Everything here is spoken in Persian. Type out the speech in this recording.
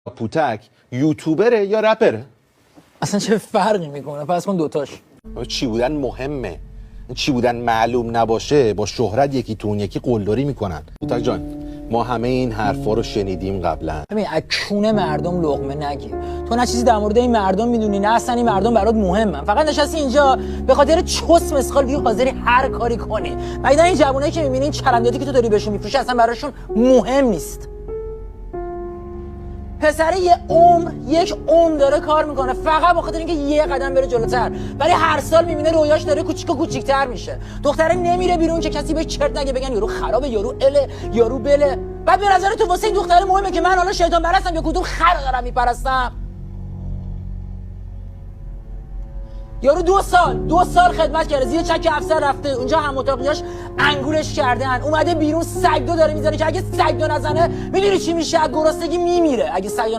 پوتک یوتیوبره یا رپره؟ اصلا چه فرقی میکنه؟ پس کن دوتاش. چی بودن مهمه، چی بودن معلوم نباشه. با شهرت یکی تو اون یکی قلدری میکنن. پوتک جان ما همه این حرفا رو شنیدیم قبلا. ببین از کونه مردم لقمه نگیر. تو نه چیزی در مورد این مردم میدونی، نه اصلا این مردم برات مهمن. فقط نشستی اینجا به خاطر چوس مسخال دیگه حاضری هر کاری کنی. مگه این جوونایی که میبینی این چرندیاتی که تو داری بهشون میفروشی اصلا براشون مهم نیست. پسر یک عمر داره کار میکنه فقط به خاطر اینکه یه قدم بره جلوتر، ولی هر سال میبینه رویاش داره کوچیک و کوچیک‌تر میشه. دختره نمیره بیرون که کسی بهش چرت نگه، بگن یارو خرابه، یارو اله، یارو بله. بعد به نظر تو واسه این دختره مهمه که من حالا شیطان پرستم یا کدوم خر دارم میپرستم؟ یارو دو سال خدمت کرده، زیر چک افسر رفته اونجا، هم اتاقیاش انگولش کردن، اومده بیرون سگدو داره میزنه که اگه سگدو نزنه میدونی چی میشه؟ از گرسنگی میمیره. اگه سگدو